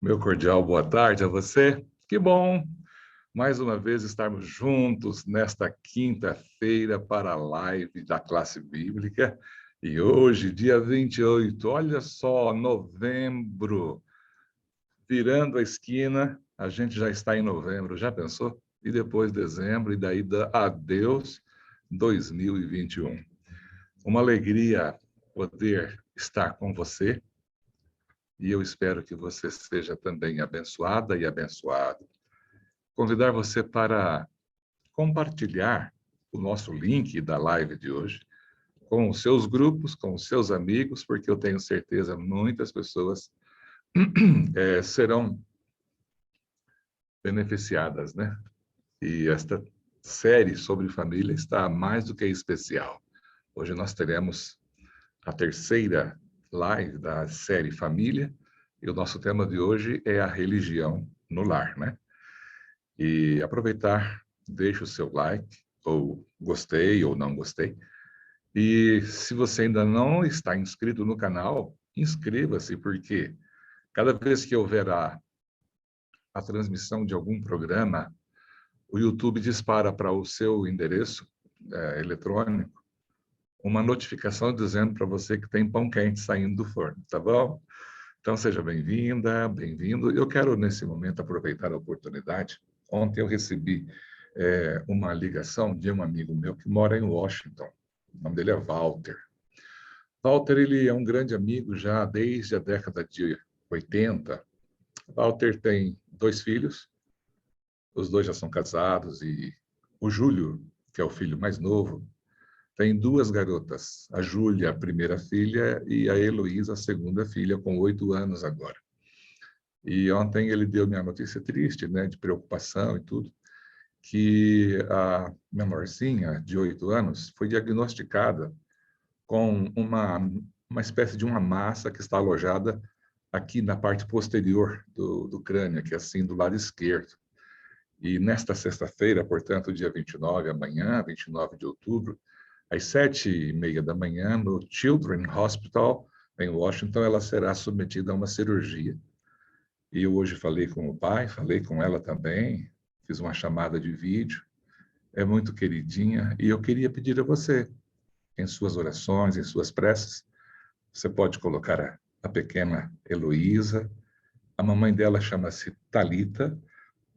Meu cordial boa tarde a você. Que bom, mais uma vez, estarmos juntos nesta quinta-feira para a live da classe bíblica. E hoje, dia 28, olha só, novembro, virando a esquina, a gente já está em novembro, já pensou? E depois dezembro, e daí adeus 2021. Uma alegria poder estar com você. E eu espero que você seja também abençoada e abençoado. Convidar você para compartilhar o nosso link da live de hoje com os seus grupos, com os seus amigos, porque eu tenho certeza muitas pessoas serão beneficiadas, né? E esta série sobre família está mais do que especial. Hoje nós teremos a terceira live da série Família, e o nosso tema de hoje é a religião no lar, né? E aproveitar, deixa o seu like, ou gostei ou não gostei. E se você ainda não está inscrito no canal, inscreva-se, porque cada vez que houver a transmissão de algum programa, o YouTube dispara para o seu endereço eletrônico uma notificação dizendo para você que tem pão quente saindo do forno, tá bom? Então, seja bem-vinda, bem-vindo. Eu quero, nesse momento, aproveitar a oportunidade. Ontem eu recebi uma ligação de um amigo meu que mora em Washington. O nome dele é Walter. Walter, ele é um grande amigo já desde a década de 80. Walter tem 2 filhos, os 2 já são casados, e o Júlio, que é o filho mais novo, tem 2 garotas, a Júlia, a primeira filha, e a Heloísa, a segunda filha, com 8 anos agora. E ontem ele deu-me a notícia triste, né, de preocupação e tudo, que a menorzinha, de 8 anos, foi diagnosticada com uma espécie de uma massa que está alojada aqui na parte posterior do crânio, aqui assim, do lado esquerdo. E nesta sexta-feira, portanto, dia 29, amanhã, 29 de outubro, às 7h30 da manhã, no Children's Hospital, em Washington, ela será submetida a uma cirurgia. E eu hoje falei com o pai, falei com ela também, fiz uma chamada de vídeo, é muito queridinha, e eu queria pedir a você, em suas orações, em suas preces, você pode colocar a pequena Heloísa, a mamãe dela chama-se Talita,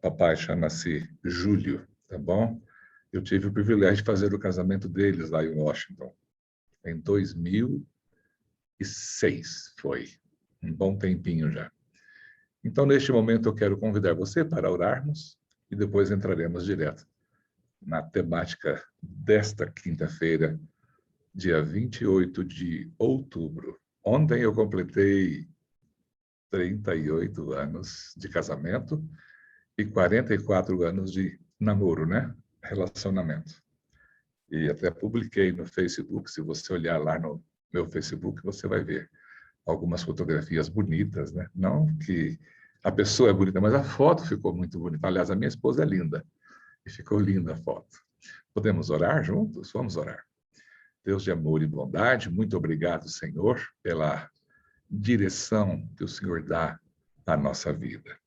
papai chama-se Júlio, tá bom? Eu tive o privilégio de fazer o casamento deles lá em Washington, em 2006, foi um bom tempinho já. Então, neste momento, eu quero convidar você para orarmos e depois entraremos direto na temática desta quinta-feira, dia 28 de outubro. Ontem eu completei 38 anos de casamento e 44 anos de namoro, né? Relacionamento. E até publiquei no Facebook, se você olhar lá no meu Facebook, você vai ver algumas fotografias bonitas, né? Não que a pessoa é bonita, mas a foto ficou muito bonita. Aliás, a minha esposa é linda e ficou linda a foto. Podemos orar juntos? Vamos orar. Deus de amor e bondade, muito obrigado, Senhor, pela direção que o Senhor dá à nossa vida.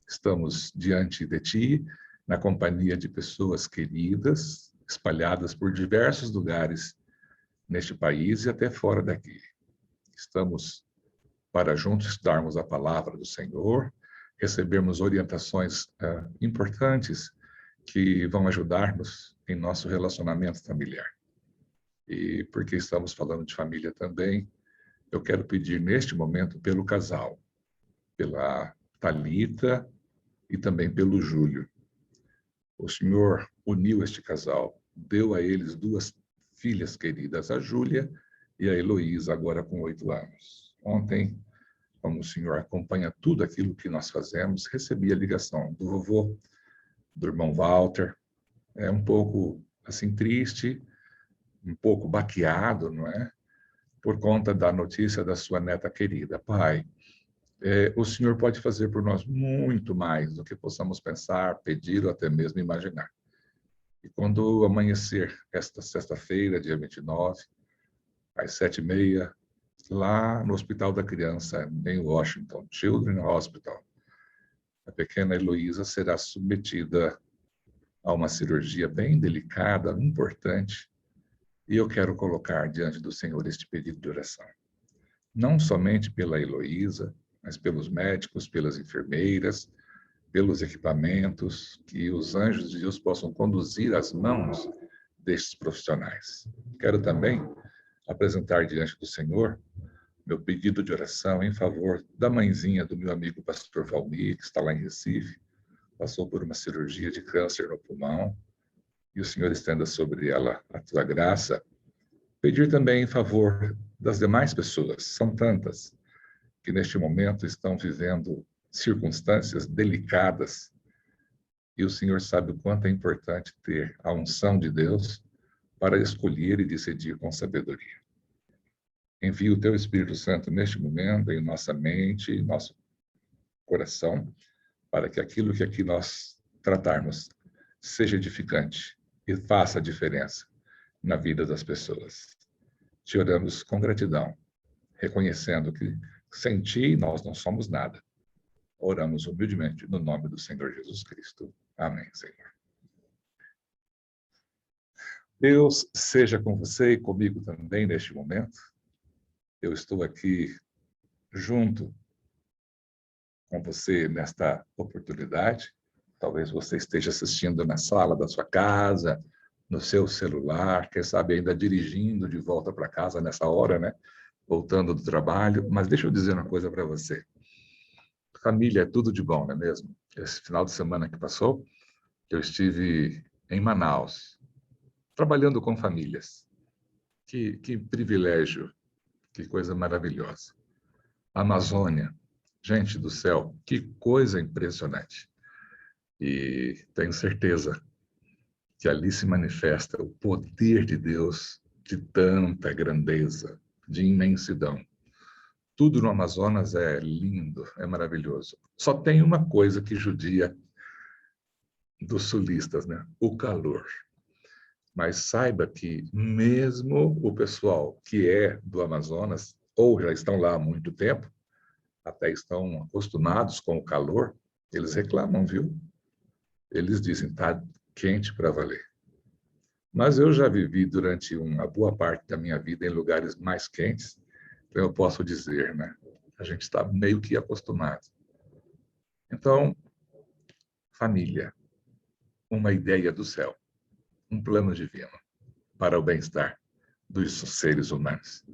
Estamos diante de Ti, na companhia de pessoas queridas, espalhadas por diversos lugares neste país e até fora daqui. Estamos para juntos estudarmos a palavra do Senhor, recebermos orientações importantes que vão ajudar-nos em nosso relacionamento familiar. E porque estamos falando de família também, eu quero pedir neste momento pelo casal, pela Talita e também pelo Júlio. O Senhor uniu este casal, deu a eles 2 filhas queridas, a Júlia e a Heloísa, agora com 8 anos. Ontem, como o Senhor acompanha tudo aquilo que nós fazemos, recebi a ligação do vovô, do irmão Walter. É um pouco, assim, triste, um pouco baqueado, não é? Por conta da notícia da sua neta querida. Pai, o Senhor pode fazer por nós muito mais do que possamos pensar, pedir ou até mesmo imaginar. E quando amanhecer esta sexta-feira, dia 29, às 7h30, lá no Hospital da Criança, em Washington, Children's Hospital, A pequena Heloísa será submetida a uma cirurgia bem delicada, importante, e eu quero colocar diante do Senhor este pedido de oração. Não somente pela Heloísa, mas pelos médicos, pelas enfermeiras, pelos equipamentos, que os anjos de Deus possam conduzir as mãos destes profissionais. Quero também apresentar diante do Senhor meu pedido de oração em favor da mãezinha do meu amigo pastor Valmir, que está lá em Recife, passou por uma cirurgia de câncer no pulmão, e o Senhor estenda sobre ela a tua graça. Pedir também em favor das demais pessoas, são tantas, que neste momento estão vivendo circunstâncias delicadas, e o Senhor sabe o quanto é importante ter a unção de Deus para escolher e decidir com sabedoria. Envia o teu Espírito Santo neste momento em nossa mente, em nosso coração, para que aquilo que aqui nós tratarmos seja edificante e faça a diferença na vida das pessoas. Te oramos com gratidão, reconhecendo que sem ti nós não somos nada. Oramos humildemente no nome do Senhor Jesus Cristo. Amém, Senhor. Deus seja com você e comigo também neste momento. Eu estou aqui junto com você nesta oportunidade. Talvez você esteja assistindo na sala da sua casa, no seu celular, quem sabe ainda dirigindo de volta para casa nessa hora, né? Voltando do trabalho. Mas deixa eu dizer uma coisa para você. Família é tudo de bom, não é mesmo? Esse final de semana que passou, eu estive em Manaus, trabalhando com famílias. Que privilégio, que coisa maravilhosa. Amazônia, gente do céu, que coisa impressionante. E tenho certeza que ali se manifesta o poder de Deus, de tanta grandeza, de imensidão. Tudo no Amazonas é lindo, é maravilhoso. Só tem uma coisa que judia dos sulistas, né? O calor. Mas saiba que mesmo o pessoal que é do Amazonas, ou já estão lá há muito tempo, até estão acostumados com o calor, eles reclamam, viu? Eles dizem, tá quente para valer. Mas eu já vivi durante uma boa parte da minha vida em lugares mais quentes, então eu posso dizer, né? A gente está meio que acostumado. Então, família, uma ideia do céu, um plano divino para o bem-estar dos seres humanos.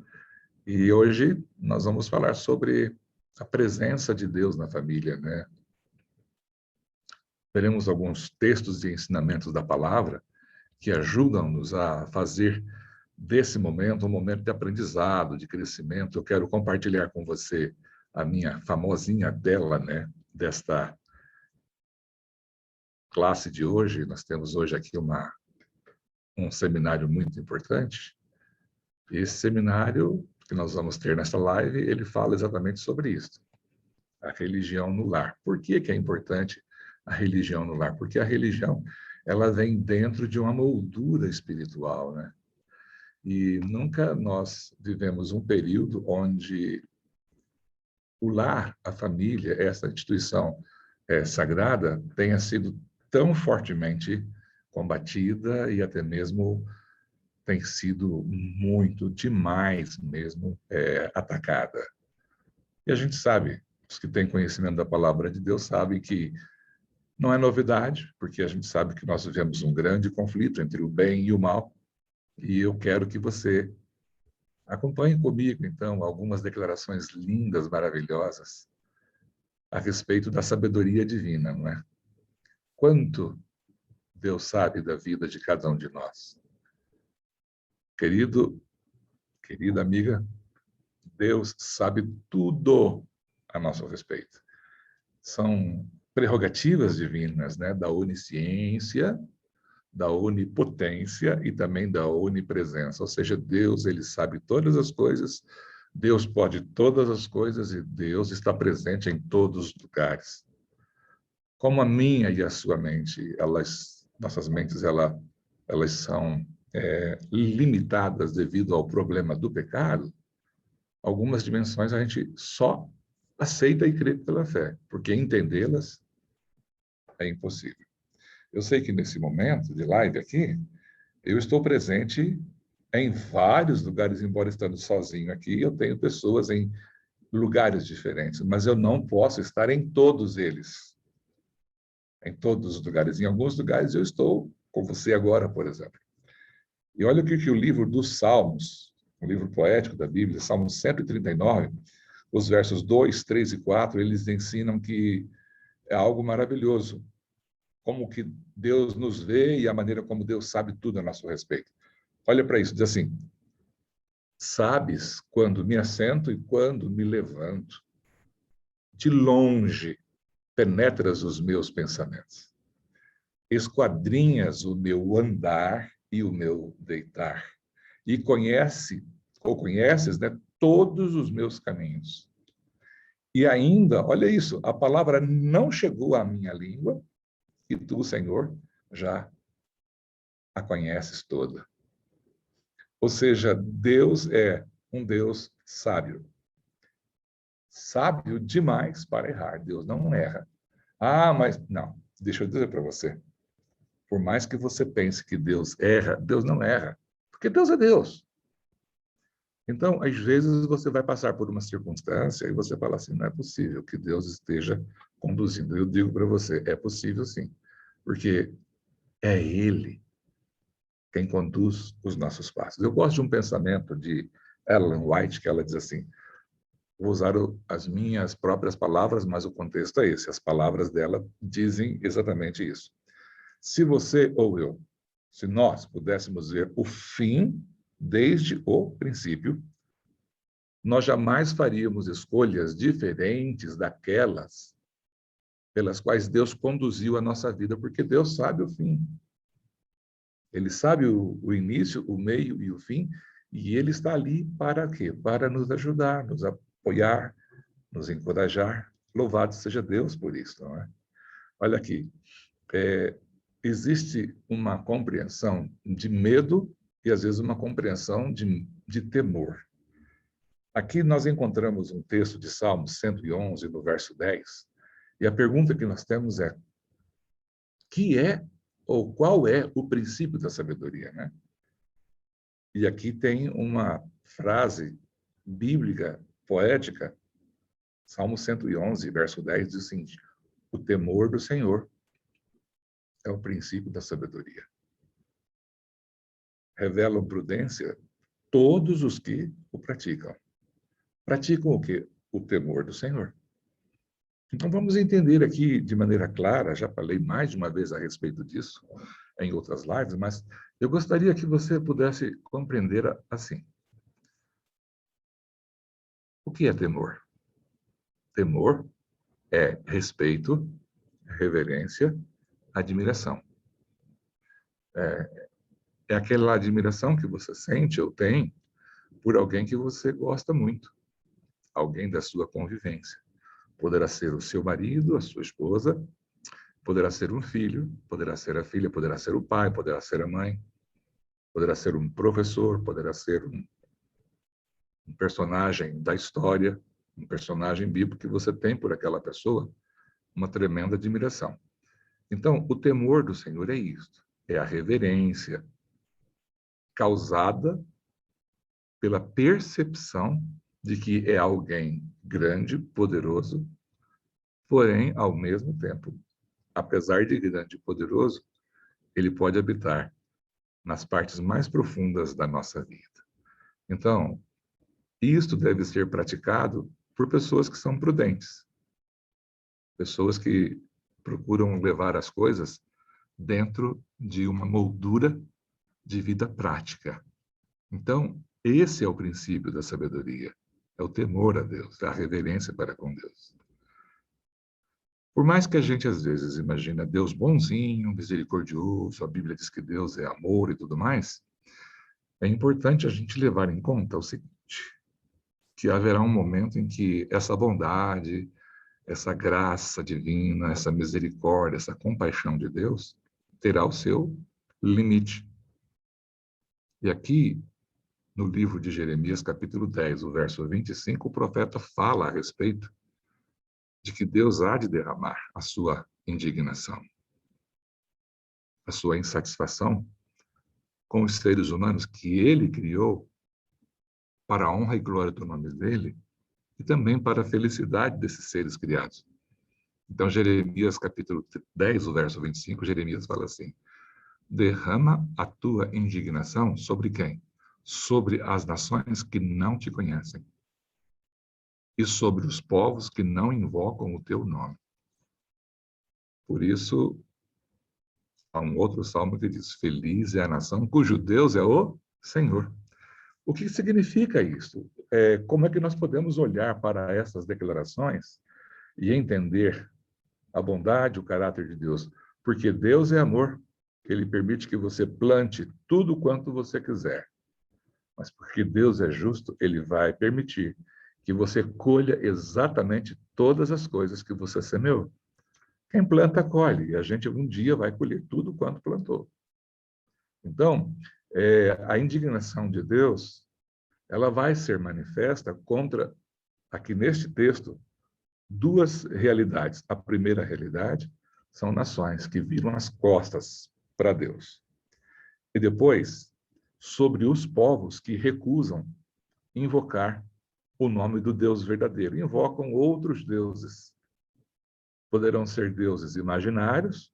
E hoje nós vamos falar sobre a presença de Deus na família, né? Veremos alguns textos e ensinamentos da palavra que ajudam-nos a fazer desse momento um momento de aprendizado, de crescimento. Eu quero compartilhar com você a minha famosinha tela, né, desta classe de hoje. Nós temos hoje aqui um seminário muito importante. E esse seminário que nós vamos ter nessa live, ele fala exatamente sobre isso. A religião no lar. Por que que é importante a religião no lar? Porque a religião, ela vem dentro de uma moldura espiritual, né? E nunca nós vivemos um período onde o lar, a família, essa instituição sagrada, tenha sido tão fortemente combatida e até mesmo tem sido muito, demais mesmo, atacada. E a gente sabe, os que têm conhecimento da palavra de Deus sabem que não é novidade, porque a gente sabe que nós vivemos um grande conflito entre o bem e o mal, e eu quero que você acompanhe comigo, então, algumas declarações lindas, maravilhosas, a respeito da sabedoria divina, não é? Quanto Deus sabe da vida de cada um de nós. Querido, querida amiga, Deus sabe tudo a nosso respeito. São prerrogativas divinas, né? Da onisciência, da onipotência e também da onipresença. Ou seja, Deus, ele sabe todas as coisas, Deus pode todas as coisas e Deus está presente em todos os lugares. Como a minha e a sua mente, nossas mentes, elas são limitadas devido ao problema do pecado, algumas dimensões a gente só aceita e crê pela fé, porque entendê-las é impossível. Eu sei que nesse momento de live aqui, eu estou presente em vários lugares, embora estando sozinho aqui, eu tenho pessoas em lugares diferentes, mas eu não posso estar em todos eles, em todos os lugares. Em alguns lugares eu estou com você agora, por exemplo. E olha o que o livro dos Salmos, o livro poético da Bíblia, Salmo 139, os versos 2, 3 e 4, eles ensinam que é algo maravilhoso, como que Deus nos vê e a maneira como Deus sabe tudo a nosso respeito. Olha para isso, diz assim: sabes quando me assento e quando me levanto. De longe penetras os meus pensamentos. Esquadrinhas o meu andar e o meu deitar. E conheces, né, todos os meus caminhos. E ainda, olha isso, a palavra não chegou à minha língua, e tu, Senhor, já a conheces toda. Ou seja, Deus é um Deus sábio. Sábio demais para errar. Deus não erra. Ah, mas não. Deixa eu dizer para você. Por mais que você pense que Deus erra, Deus não erra. Porque Deus é Deus. Então, às vezes, você vai passar por uma circunstância e você fala assim, não é possível que Deus esteja conduzindo. Eu digo para você, é possível sim. Porque é Ele quem conduz os nossos passos. Eu gosto de um pensamento de Ellen White, que ela diz assim, vou usar as minhas próprias palavras, mas o contexto é esse. As palavras dela dizem exatamente isso. Se você ou eu, se nós pudéssemos ver o fim desde o princípio, nós jamais faríamos escolhas diferentes daquelas pelas quais Deus conduziu a nossa vida, porque Deus sabe o fim. Ele sabe o início, o meio e o fim, e Ele está ali para quê? Para nos ajudar, nos apoiar, nos encorajar. Louvado seja Deus por isso, não é? Olha aqui, existe uma compreensão de medo e, às vezes, uma compreensão de temor. Aqui nós encontramos um texto de Salmo 111, no verso 10, e a pergunta que nós temos é: que é ou qual é o princípio da sabedoria, né? E aqui tem uma frase bíblica, poética, Salmo 111, verso 10, diz o seguinte: o temor do Senhor é o princípio da sabedoria. Revelam prudência todos os que o praticam. Praticam o quê? O temor do Senhor. Então, vamos entender aqui de maneira clara, já falei mais de uma vez a respeito disso em outras lives, mas eu gostaria que você pudesse compreender assim. O que é temor? Temor é respeito, reverência, admiração. É aquela admiração que você sente ou tem por alguém que você gosta muito, alguém da sua convivência. Poderá ser o seu marido, a sua esposa, poderá ser um filho, poderá ser a filha, poderá ser o pai, poderá ser a mãe, poderá ser um professor, poderá ser um personagem da história, um personagem bíblico que você tem por aquela pessoa uma tremenda admiração. Então, o temor do Senhor é isto, é a reverência causada pela percepção de que é alguém grande, poderoso, porém, ao mesmo tempo, apesar de grande e poderoso, ele pode habitar nas partes mais profundas da nossa vida. Então, isto deve ser praticado por pessoas que são prudentes, pessoas que procuram levar as coisas dentro de uma moldura de vida prática. Então, esse é o princípio da sabedoria, é o temor a Deus, é a reverência para com Deus. Por mais que a gente, às vezes, imagine Deus bonzinho, misericordioso, a Bíblia diz que Deus é amor e tudo mais, é importante a gente levar em conta o seguinte, que haverá um momento em que essa bondade, essa graça divina, essa misericórdia, essa compaixão de Deus terá o seu limite. E aqui, no livro de Jeremias, capítulo 10, o verso 25, o profeta fala a respeito de que Deus há de derramar a sua indignação, a sua insatisfação com os seres humanos que ele criou para a honra e glória do nome dele e também para a felicidade desses seres criados. Então, Jeremias, capítulo 10, o verso 25, Jeremias fala assim: derrama a tua indignação sobre quem? Sobre as nações que não te conhecem e sobre os povos que não invocam o teu nome. Por isso, há um outro salmo que diz: feliz é a nação cujo Deus é o Senhor. O que significa isso? Como é que nós podemos olhar para essas declarações e entender a bondade, o caráter de Deus? Porque Deus é amor, ele permite que você plante tudo quanto você quiser. Mas porque Deus é justo, ele vai permitir que você colha exatamente todas as coisas que você semeou. Quem planta, colhe, e a gente um dia vai colher tudo quanto plantou. Então, a indignação de Deus, ela vai ser manifesta contra, aqui neste texto, duas realidades. A primeira realidade são nações que viram as costas para Deus. E depois, sobre os povos que recusam invocar o nome do Deus verdadeiro, invocam outros deuses. Poderão ser deuses imaginários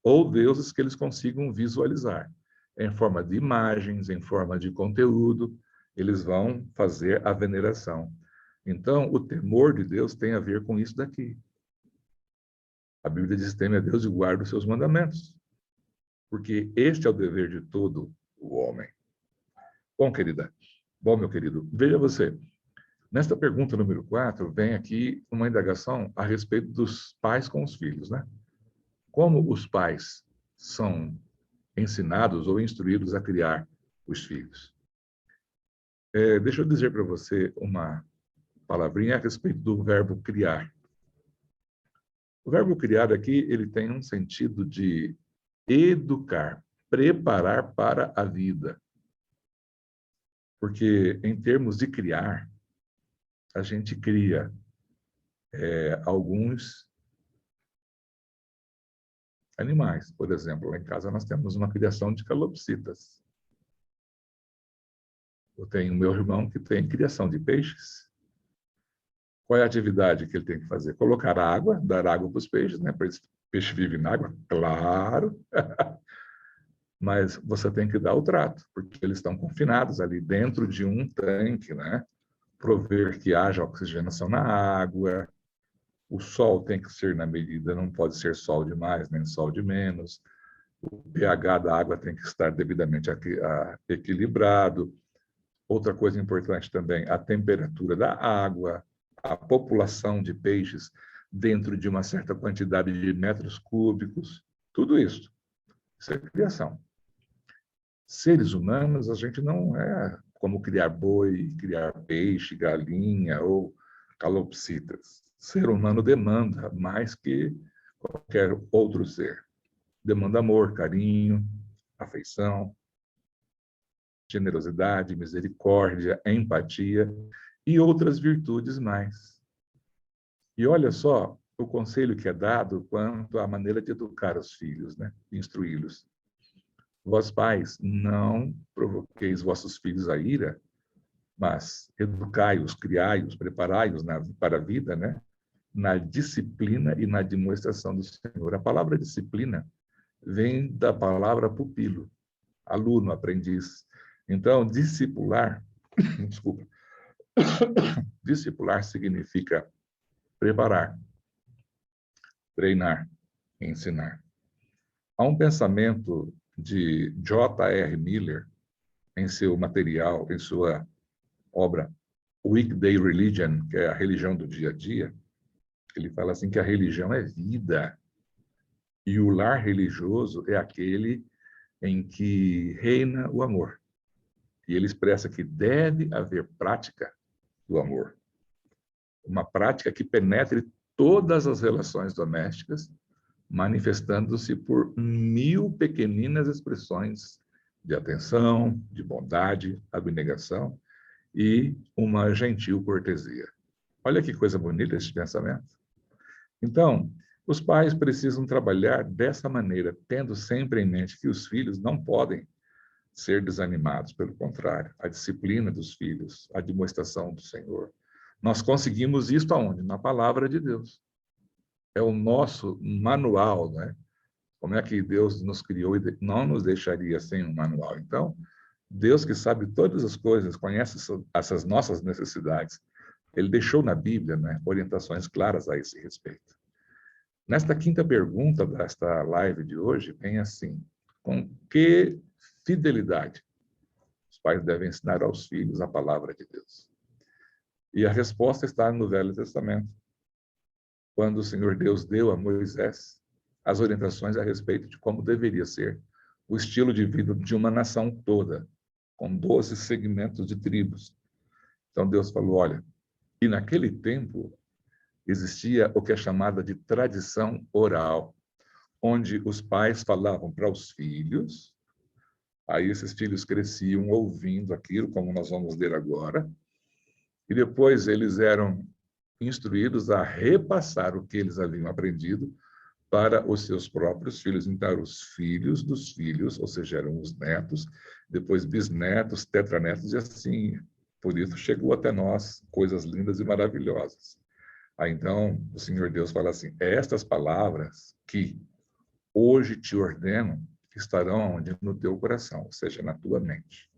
ou deuses que eles consigam visualizar. Em forma de imagens, em forma de conteúdo, eles vão fazer a veneração. Então, o temor de Deus tem a ver com isso daqui. A Bíblia diz: teme a Deus e guarda os seus mandamentos, porque este é o dever de todo o homem. Bom, querida, bom, meu querido, veja você, nesta pergunta número 4, vem aqui uma indagação a respeito dos pais com os filhos, né? Como os pais são ensinados ou instruídos a criar os filhos. Deixa eu dizer para você uma palavrinha a respeito do verbo criar. O verbo criar aqui, ele tem um sentido de educar, preparar para a vida. Porque, em termos de criar, a gente cria alguns animais. Por exemplo, lá em casa nós temos uma criação de calopsitas. Eu tenho meu irmão que tem criação de peixes. Qual é a atividade que ele tem que fazer? Colocar água, dar água para os peixes, né? Para esse peixe vive na água, claro. Mas você tem que dar o trato, porque eles estão confinados ali dentro de um tanque, né? Prover que haja oxigenação na água. O sol tem que ser na medida, não pode ser sol demais, nem sol de menos. O pH da água tem que estar devidamente equilibrado. Outra coisa importante também, a temperatura da água, a população de peixes dentro de uma certa quantidade de metros cúbicos, tudo isso. Isso é criação. Seres humanos, a gente não é como criar boi, criar peixe, galinha ou calopsitas. Ser humano demanda mais que qualquer outro ser. Demanda amor, carinho, afeição, generosidade, misericórdia, empatia e outras virtudes mais. E olha só o conselho que é dado quanto à maneira de educar os filhos, né? Instruí-los. Vós, pais, não provoqueis vossos filhos a ira, mas educai-os, criai-os, preparai-os para a vida, né? Na disciplina e na demonstração do Senhor. A palavra disciplina vem da palavra pupilo, aluno, aprendiz. Então, discipular, desculpa, discipular significa preparar, treinar, ensinar. Há um pensamento de J.R. Miller em seu material, em sua obra Weekday Religion, que é a religião do dia a dia. Ele fala assim que a religião é vida e o lar religioso é aquele em que reina o amor. E ele expressa que deve haver prática do amor. Uma prática que penetre todas as relações domésticas, manifestando-se por 1000 pequeninas expressões de atenção, de bondade, abnegação e uma gentil cortesia. Olha que coisa bonita esse pensamento. Então, os pais precisam trabalhar dessa maneira, tendo sempre em mente que os filhos não podem ser desanimados, pelo contrário, a disciplina dos filhos, a demonstração do Senhor. Nós conseguimos isso aonde? Na palavra de Deus. É o nosso manual, né? Como é que Deus nos criou e não nos deixaria sem um manual? Então, Deus que sabe todas as coisas, conhece essas nossas necessidades, ele deixou na Bíblia, né, orientações claras a esse respeito. Nesta quinta pergunta desta live de hoje, vem assim: com que fidelidade os pais devem ensinar aos filhos a palavra de Deus? E a resposta está no Velho Testamento, quando o Senhor Deus deu a Moisés as orientações a respeito de como deveria ser o estilo de vida de uma nação toda, com 12 segmentos de tribos. Então Deus falou, olha, e naquele tempo existia o que é chamada de tradição oral, onde os pais falavam para os filhos, aí esses filhos cresciam ouvindo aquilo, como nós vamos ler agora, e depois eles eram instruídos a repassar o que eles haviam aprendido para os seus próprios filhos. Então, os filhos dos filhos, ou seja, eram os netos, depois bisnetos, tetranetos, e assim, por isso chegou até nós coisas lindas e maravilhosas. Aí, então, o Senhor Deus fala assim, estas palavras que hoje te ordeno estarão onde? No teu coração, ou seja, na tua mente.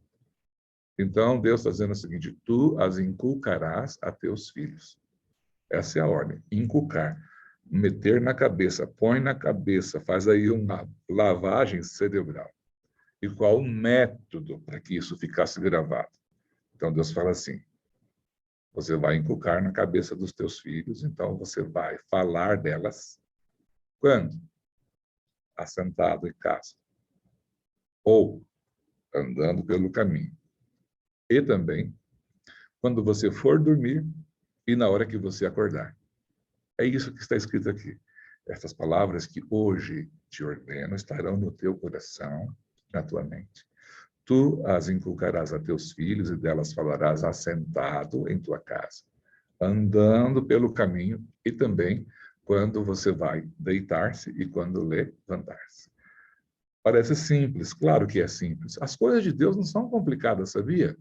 Então, Deus está dizendo o seguinte, tu as inculcarás a teus filhos. Essa é a ordem, inculcar, meter na cabeça, põe na cabeça, faz aí uma lavagem cerebral. E qual o método para que isso ficasse gravado? Então, Deus fala assim, você vai inculcar na cabeça dos teus filhos, então você vai falar delas. Quando? Assentado em casa. Ou andando pelo caminho. E também quando você for dormir e na hora que você acordar. É isso que está escrito aqui. Estas palavras que hoje te ordeno estarão no teu coração, na tua mente. Tu as inculcarás a teus filhos e delas falarás assentado em tua casa, andando pelo caminho e também quando você vai deitar-se e quando levantar-se. Parece simples, claro que é simples. As coisas de Deus não são complicadas, sabia?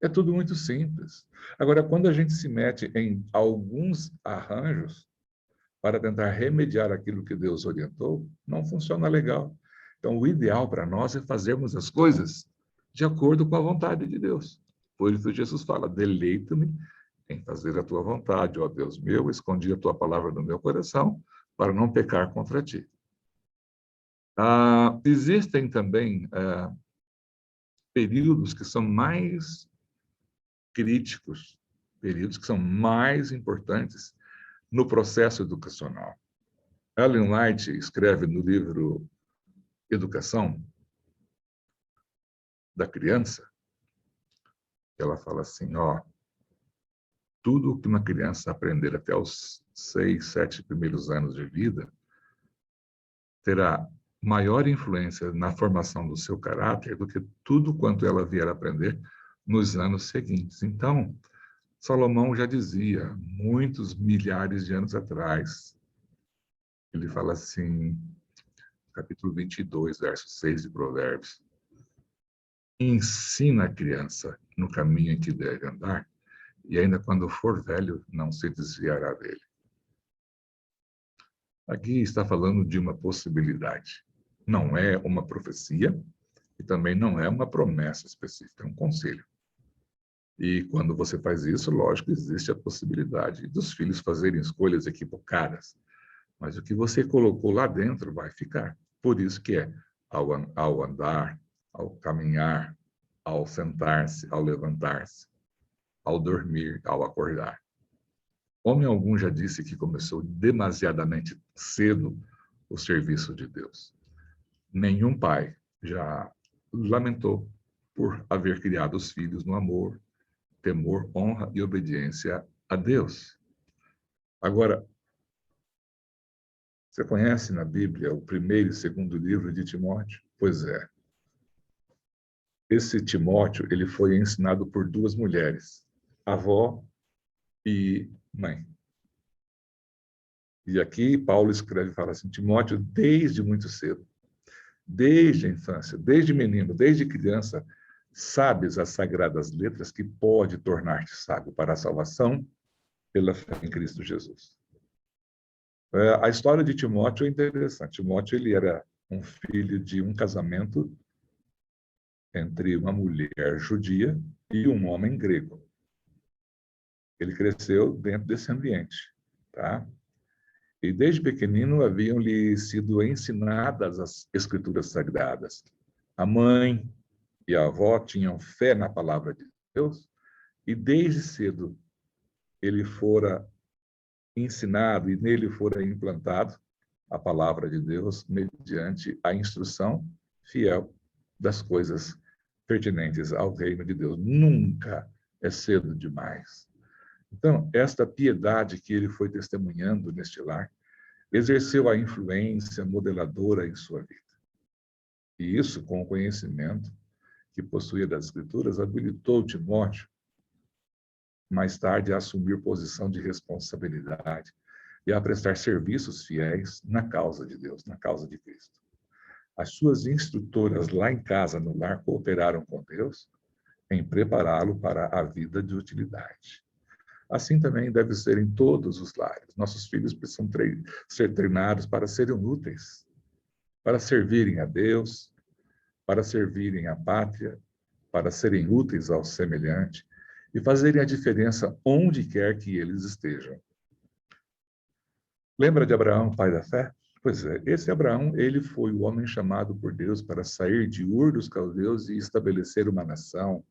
É tudo muito simples. Agora, quando a gente se mete em alguns arranjos para tentar remediar aquilo que Deus orientou, não funciona legal. Então, o ideal para nós é fazermos as coisas de acordo com a vontade de Deus. Por isso, Jesus fala: deleita-me em fazer a tua vontade, ó Deus meu, escondi a tua palavra no meu coração para não pecar contra ti. Existem também períodos que são mais críticos, períodos que são mais importantes no processo educacional. Ellen White escreve no livro Educação da Criança, ela fala assim, tudo que uma criança aprender até os 6, 7 primeiros anos de vida terá maior influência na formação do seu caráter do que tudo quanto ela vier a aprender nos anos seguintes. Então, Salomão já dizia, muitos milhares de anos atrás, ele fala assim, capítulo 22, verso 6 de Provérbios, ensina a criança no caminho em que deve andar, e ainda quando for velho, não se desviará dele. Aqui está falando de uma possibilidade. Não é uma profecia e também não é uma promessa específica, é um conselho. E quando você faz isso, lógico, existe a possibilidade dos filhos fazerem escolhas equivocadas. Mas o que você colocou lá dentro vai ficar. Por isso que é ao andar, ao caminhar, ao sentar-se, ao levantar-se, ao dormir, ao acordar. Homem algum já disse que começou demasiadamente cedo o serviço de Deus. Nenhum pai já lamentou por haver criado os filhos no amor, temor, honra e obediência a Deus. Agora, você conhece na Bíblia o primeiro e segundo livro de Timóteo? Pois é. Esse Timóteo, ele foi ensinado por duas mulheres, avó e mãe. E aqui Paulo escreve e fala assim, Timóteo, desde muito cedo, desde a infância, desde menino, desde criança, sabes as sagradas letras que pode tornar-te sábio para a salvação pela fé em Cristo Jesus. A história de Timóteo é interessante. Timóteo ele era um filho de um casamento entre uma mulher judia e um homem grego. Ele cresceu dentro desse ambiente, tá? E desde pequenino haviam-lhe sido ensinadas as escrituras sagradas. A mãe e a avó tinham fé na palavra de Deus e desde cedo ele fora ensinado e nele fora implantado a palavra de Deus mediante a instrução fiel das coisas pertinentes ao reino de Deus. Nunca é cedo demais. Então, esta piedade que ele foi testemunhando neste lar exerceu a influência modeladora em sua vida. E isso, com o conhecimento que possuía das Escrituras, habilitou Timóteo, mais tarde, a assumir posição de responsabilidade e a prestar serviços fiéis na causa de Deus, na causa de Cristo. As suas instrutoras lá em casa, no lar, cooperaram com Deus em prepará-lo para a vida de utilidade. Assim também deve ser em todos os lares. Nossos filhos precisam ser treinados para serem úteis, para servirem a Deus, para servirem a pátria, para serem úteis ao semelhante e fazerem a diferença onde quer que eles estejam. Lembra de Abraão, pai da fé? Pois é, esse Abraão, ele foi o homem chamado por Deus para sair de Ur dos Caldeus e estabelecer uma nação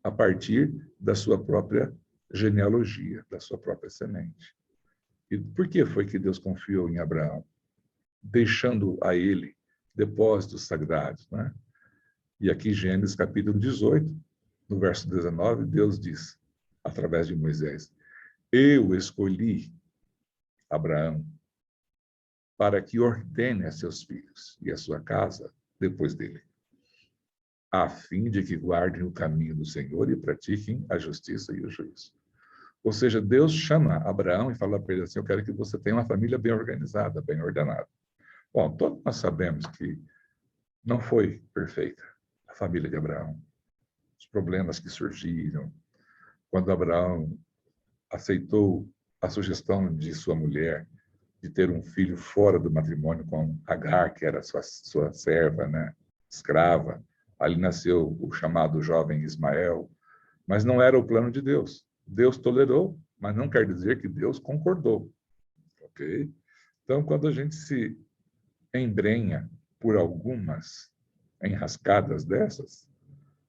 a partir da sua própria genealogia, da sua própria semente. E por que foi que Deus confiou em Abraão? Deixando a ele depósitos sagrados, né? E aqui, Gênesis capítulo 18, no verso 19, Deus diz, através de Moisés, eu escolhi Abraão para que ordene a seus filhos e a sua casa depois dele, a fim de que guardem o caminho do Senhor e pratiquem a justiça e o juízo. Ou seja, Deus chama Abraão e fala para ele assim, eu quero que você tenha uma família bem organizada, bem ordenada. Bom, todos nós sabemos que não foi perfeita a família de Abraão. Os problemas que surgiram, quando Abraão aceitou a sugestão de sua mulher de ter um filho fora do matrimônio com Agar, que era sua serva, né, escrava. Ali nasceu o chamado jovem Ismael, mas não era o plano de Deus. Deus tolerou, mas não quer dizer que Deus concordou, ok? Então, quando a gente se embrenha por algumas enrascadas dessas,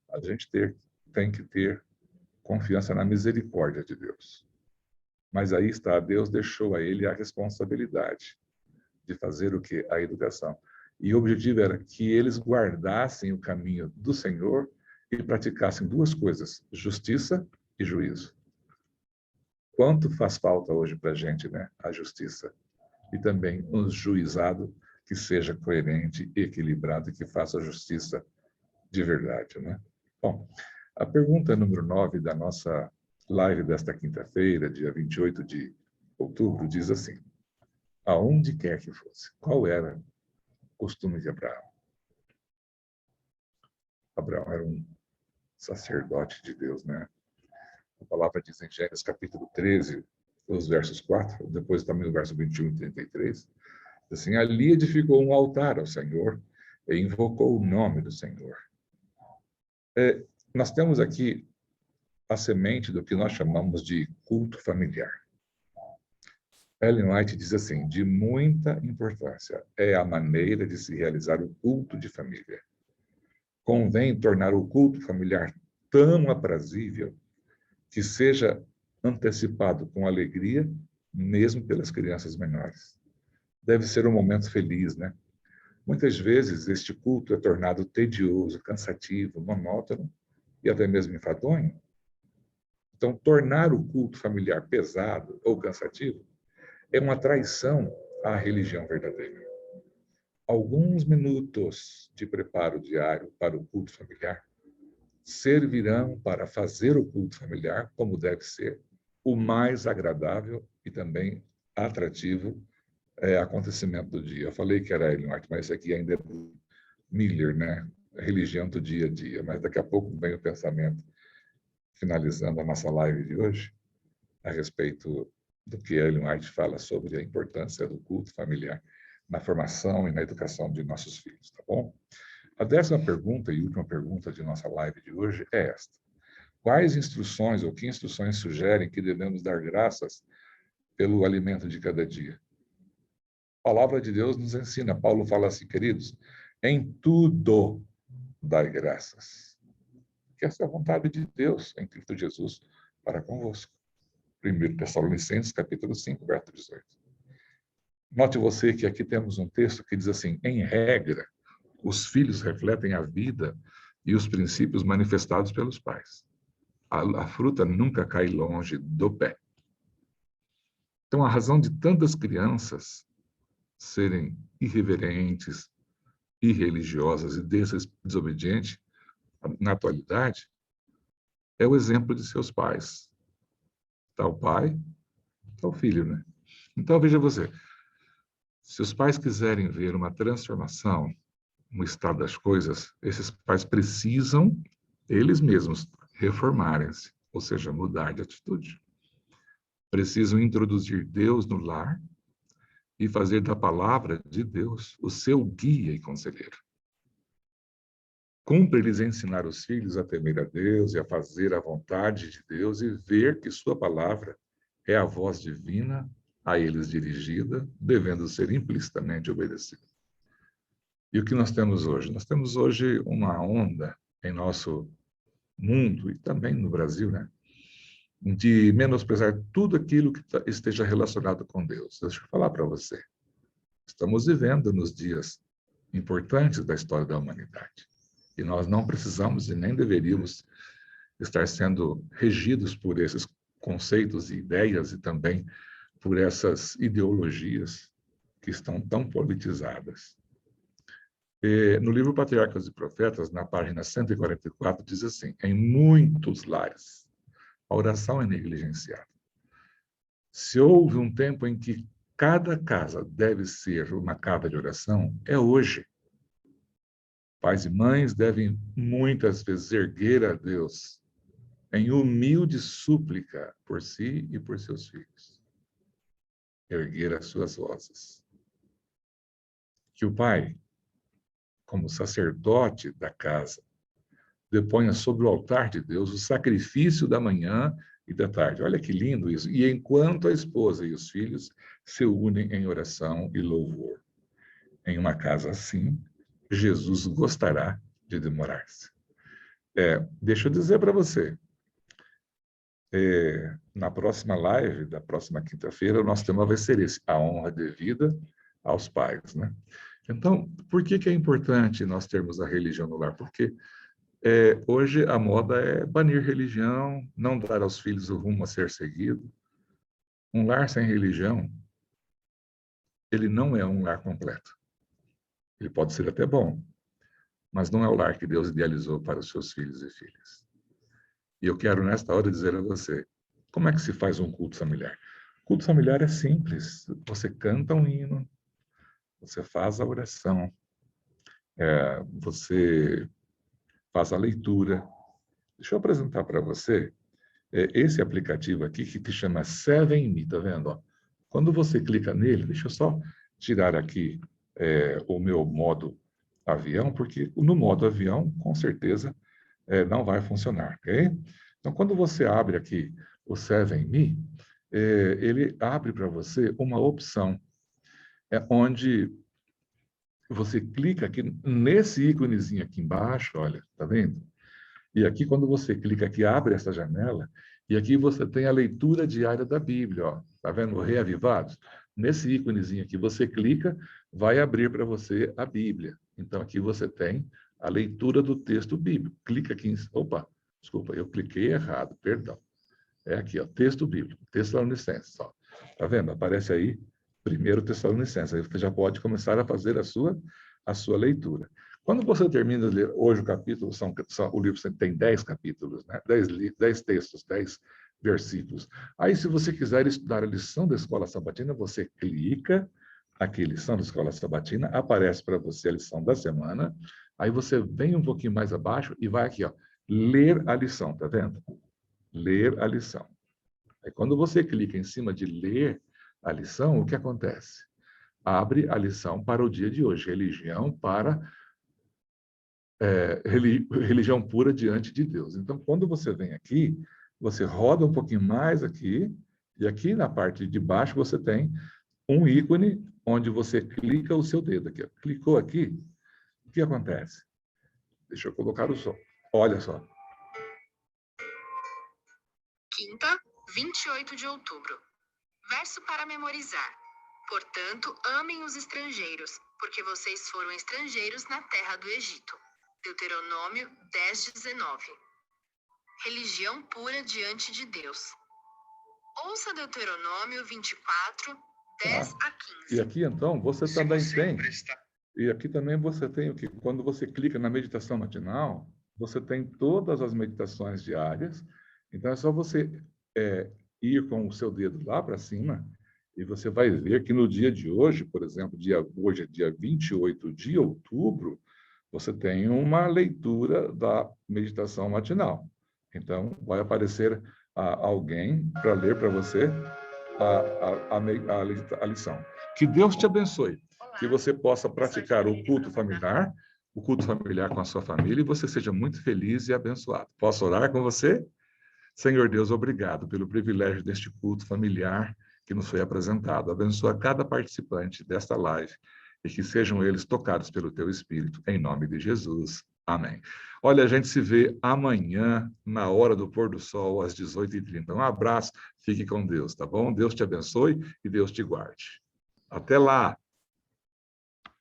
a gente tem que ter confiança na misericórdia de Deus. Mas aí está, Deus deixou a ele a responsabilidade de fazer o que? A educação. E o objetivo era que eles guardassem o caminho do Senhor e praticassem duas coisas, justiça e juízo. Quanto faz falta hoje para a gente, né? A justiça. E também um juizado que seja coerente, equilibrado e que faça justiça de verdade, né? Bom, a pergunta número 9 da nossa live desta quinta-feira, dia 28 de outubro, diz assim, aonde quer que fosse, qual era o costume de Abraão? Abraão era um sacerdote de Deus, né? A palavra diz em Gênesis capítulo 13, os versos 4, depois também o verso 21 e 33, assim, ali edificou um altar ao Senhor e invocou o nome do Senhor. Nós temos aqui a semente do que nós chamamos de culto familiar. Ellen White diz assim, de muita importância é a maneira de se realizar o culto de família. Convém tornar o culto familiar tão aprazível que seja antecipado com alegria, mesmo pelas crianças menores. Deve ser um momento feliz, né? Muitas vezes este culto é tornado tedioso, cansativo, monótono e até mesmo enfadonho. Então, tornar o culto familiar pesado ou cansativo é uma traição à religião verdadeira. Alguns minutos de preparo diário para o culto familiar servirão para fazer o culto familiar como deve ser, o mais agradável e também atrativo acontecimento do dia. Eu falei que era Ellen White, mas esse aqui ainda é Miller, né? A religião do dia a dia. Mas daqui a pouco vem o pensamento, finalizando a nossa live de hoje, a respeito do que Ellen White fala sobre a importância do culto familiar na formação e na educação de nossos filhos, tá bom? A 10ª pergunta e última pergunta de nossa live de hoje é esta: quais instruções ou que instruções sugerem que devemos dar graças pelo alimento de cada dia? A palavra de Deus nos ensina. Paulo fala assim, queridos, em tudo dai graças. Que essa é a vontade de Deus em Cristo Jesus para convosco. 1 Tessalonicenses, capítulo 5, verso 18. Note você que aqui temos um texto que diz assim, em regra, os filhos refletem a vida e os princípios manifestados pelos pais. A fruta nunca cai longe do pé. Então, a razão de tantas crianças serem irreverentes, irreligiosas e desobedientes na atualidade é o exemplo de seus pais. Está o pai, está o filho, né? Então, veja você, se os pais quiserem ver uma transformação no estado das coisas, esses pais precisam, eles mesmos, reformarem-se, ou seja, mudar de atitude. Precisam introduzir Deus no lar e fazer da palavra de Deus o seu guia e conselheiro. Cumpre-lhes ensinar os filhos a temer a Deus e a fazer a vontade de Deus e ver que sua palavra é a voz divina a eles dirigida, devendo ser implicitamente obedecida. E o que nós temos hoje? Nós temos hoje uma onda em nosso mundo e também no Brasil, né? De menosprezar tudo aquilo que esteja relacionado com Deus. Deixa eu falar para você. Estamos vivendo nos dias importantes da história da humanidade. E nós não precisamos e nem deveríamos estar sendo regidos por esses conceitos e ideias e também por essas ideologias que estão tão politizadas. No livro Patriarcas e Profetas, na página 144, diz assim, em muitos lares, a oração é negligenciada. Se houve um tempo em que cada casa deve ser uma casa de oração, é hoje. Pais e mães devem muitas vezes erguer a Deus em humilde súplica por si e por seus filhos. Erguer as suas vozes. Que o pai, como sacerdote da casa, deponha sobre o altar de Deus o sacrifício da manhã e da tarde. Olha que lindo isso. E enquanto a esposa e os filhos se unem em oração e louvor. Em uma casa assim, Jesus gostará de demorar-se. Deixa eu dizer para você, na próxima live, da próxima quinta-feira, o nosso tema vai ser esse, a honra devida aos pais, né? Então, por que é importante nós termos a religião no lar? Porque hoje a moda é banir religião, não dar aos filhos o rumo a ser seguido. Um lar sem religião, ele não é um lar completo. Ele pode ser até bom, mas não é o lar que Deus idealizou para os seus filhos e filhas. E eu quero, nesta hora, dizer a você, como é que se faz um culto familiar? O culto familiar é simples. Você canta um hino, você faz a oração, você faz a leitura. Deixa eu apresentar para você esse aplicativo aqui que chama 7Me, tá vendo? Ó, quando você clica nele, deixa eu só tirar aqui o meu modo avião, porque no modo avião, com certeza, não vai funcionar, ok? Então, quando você abre aqui o 7Me, ele abre para você uma opção, onde você clica aqui nesse íconezinho aqui embaixo, olha, tá vendo? E aqui, quando você clica aqui, abre essa janela, e aqui você tem a leitura diária da Bíblia, ó. Tá vendo? Reavivados? Nesse íconezinho aqui, você clica, vai abrir para você a Bíblia. Então, aqui você tem a leitura do texto bíblico. Clica aqui em... Opa, desculpa, eu cliquei errado, perdão. É aqui, ó, texto bíblico, Tessalonicenses, ó. Tá vendo? Aparece aí, 1 Tessalonicenses. Aí você já pode começar a fazer a sua leitura. Quando você termina de ler hoje o capítulo, o livro tem 10 capítulos, né? 10 textos, 10 versículos. Aí, se você quiser estudar a lição da escola sabatina, você clica, aqui, lição da Escola Sabatina, aparece para você a lição da semana, aí você vem um pouquinho mais abaixo e vai aqui, ó, ler a lição, tá vendo? Ler a lição. Aí quando você clica em cima de ler a lição, o que acontece? Abre a lição para o dia de hoje, religião pura diante de Deus. Então, quando você vem aqui, você roda um pouquinho mais aqui, e aqui na parte de baixo você tem um ícone onde você clica o seu dedo aqui. Clicou aqui, o que acontece? Deixa eu colocar o som. Olha só. Quinta, 28 de outubro. Verso para memorizar. Portanto, amem os estrangeiros, porque vocês foram estrangeiros na terra do Egito. Deuteronômio 10:19. Religião pura diante de Deus. Ouça Deuteronômio 24, 10 a 15. E aqui, então, você também tem... E aqui também você tem o que, quando você clica na meditação matinal, você tem todas as meditações diárias. Então, é só você ir com o seu dedo lá para cima e você vai ver que no dia de hoje, por exemplo, hoje é dia 28 de outubro, você tem uma leitura da meditação matinal. Então, vai aparecer alguém para ler para você a lição. Que Deus te abençoe. Que você possa praticar o culto familiar com a sua família, e você seja muito feliz e abençoado. Posso orar com você? Senhor Deus, obrigado pelo privilégio deste culto familiar que nos foi apresentado. Abençoa cada participante desta live e que sejam eles tocados pelo teu Espírito, em nome de Jesus. Amém. Olha, a gente se vê amanhã, na hora do pôr do sol, às 18h30. Um abraço, fique com Deus, tá bom? Deus te abençoe e Deus te guarde. Até lá!